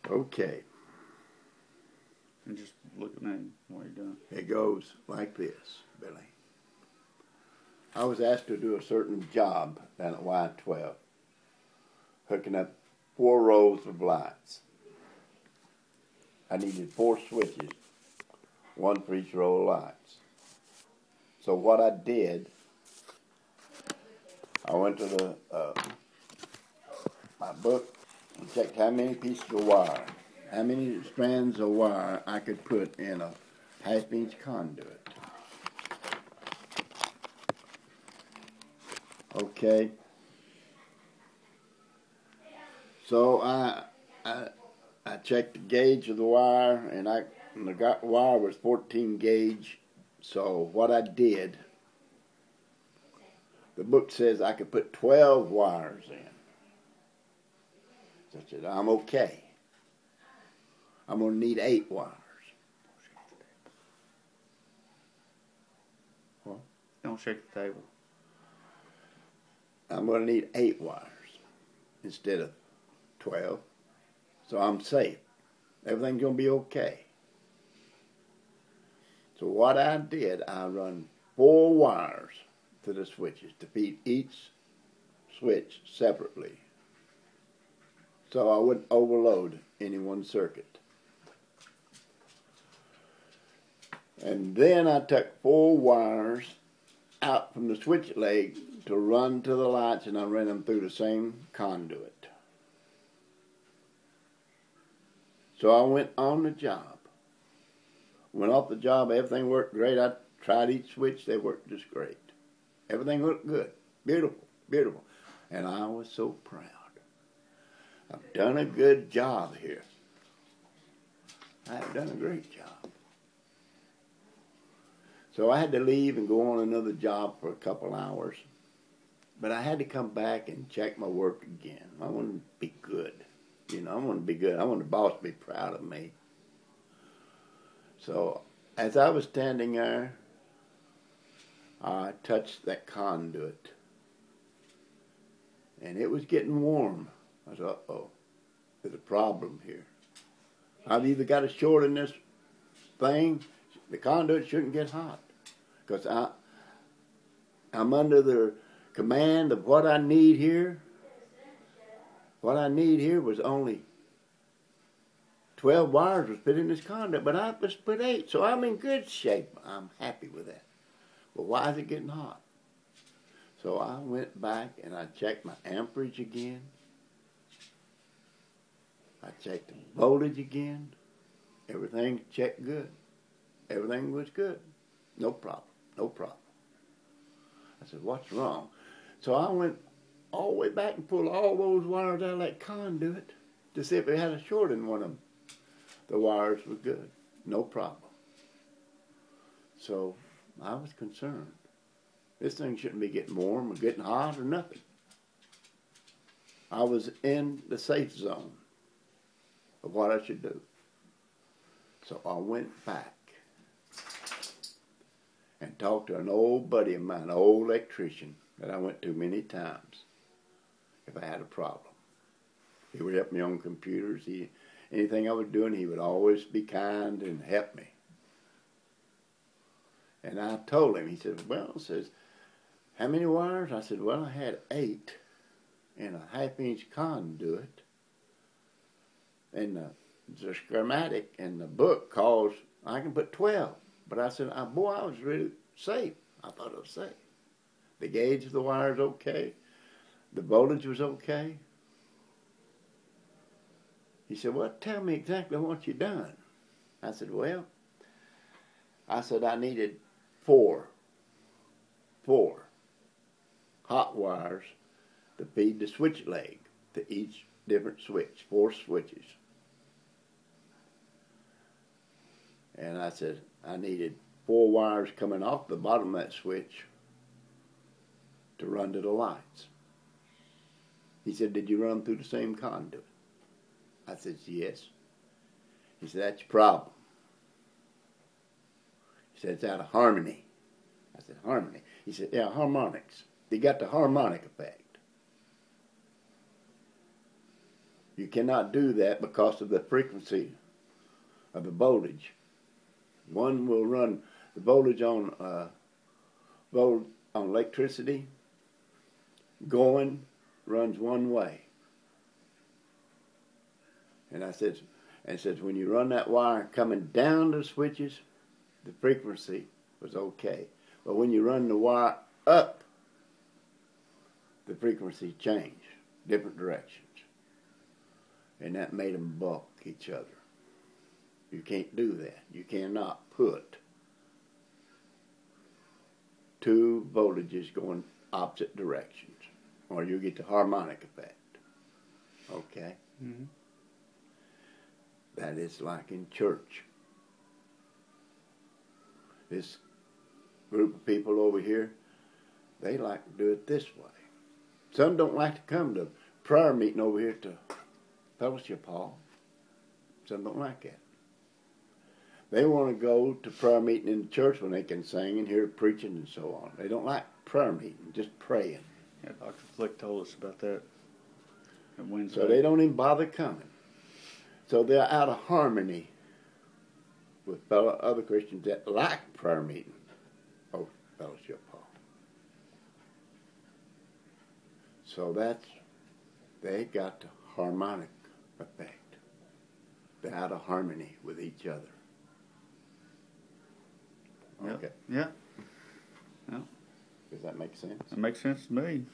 Okay, And just look at me while you're doing it goes like this, Billy. I was asked to do a certain job down at Y12, hooking up 4 rows of lights. I needed 4 switches, 1 for each row of lights. So what I did, I went to my book and checked how many pieces of wire, how many strands of wire I could put in a half-inch conduit. Okay. So I checked the gauge of the wire, and the wire was 14 gauge. So what I did, the book says I could put 12 wires in. So I said, I'm okay. I'm going to need 8 wires. it. Don't shake the table. I'm going to need 8 wires instead of 12. So I'm safe. Everything's going to be okay. So what I did, I run 4 wires to the switches to feed each switch separately, so I wouldn't overload any one circuit. And then I took 4 wires out from the switch leg to run to the lights, and I ran them through the same conduit. So I went on the job. Went off the job, everything worked great. I tried each switch, they worked just great. Everything looked good. Beautiful, beautiful. And I was so proud. I've done a good job here. I've done a great job. So I had to leave and go on another job for a couple hours. But I had to come back and check my work again. I wanted to be good. You know, I want to be good. I want the boss to be proud of me. So as I was standing there, I touched that conduit. And it was getting warm. I said, uh-oh, there's a problem here. I've either got a short in this thing, the conduit shouldn't get hot. Because I'm under the command of what I need here. What I need here was only 12 wires was put in this conduit, but I just put 8, so I'm in good shape. I'm happy with that. But why is it getting hot? So I went back and I checked my amperage again. I checked the voltage again. Everything checked good. Everything was good. No problem. No problem. I said, what's wrong? So I went all the way back and pulled all those wires out of that conduit to see if it had a short in one of them. The wires were good. No problem. So I was concerned. This thing shouldn't be getting warm or getting hot or nothing. I was in the safe zone of what I should do. So I went back and talked to an old buddy of mine, an old electrician that I went to many times if I had a problem. He would help me on computers. Anything I was doing, he would always be kind and help me. And I told him, he said, well, says, how many wires? I said, well, I had 8 in a half-inch conduit. And the schematic in the book calls, I can put 12. But I said, boy, I was really safe. I thought it was safe. The gauge of the wire is okay. The voltage was okay. He said, well, tell me exactly what you done. I said, well, I needed 4 hot wires to feed the switch leg to each different switch, 4 switches. And I said, I needed 4 wires coming off the bottom of that switch to run to the lights. He said, did you run through the same conduit? I said, yes. He said, that's your problem. He said, it's out of harmony. I said, harmony? He said, yeah, harmonics. They got the harmonic effect. You cannot do that because of the frequency of the voltage. One will run the voltage on electricity going runs one way. And I said, when you run that wire coming down the switches, the frequency was okay. But when you run the wire up, the frequency changed, different directions. And that made them buck each other. You can't do that. You cannot put two voltages going opposite directions, or you get the harmonic effect. Okay? Mm-hmm. That is like in church. This group of people over here, they like to do it this way. Some don't like to come to prayer meeting over here to fellowship hall. Some don't like that. They want to go to prayer meeting in the church when they can sing and hear preaching and so on. They don't like prayer meeting, just praying. Yeah, Dr. Flick told us about that at Wednesday. So they don't even bother coming. So they're out of harmony with other Christians that like prayer meeting or fellowship hall. So they got the harmonic effect. They're out of harmony with each other. Yep. Okay. Yeah. Yeah. Does that make sense? That makes sense to me.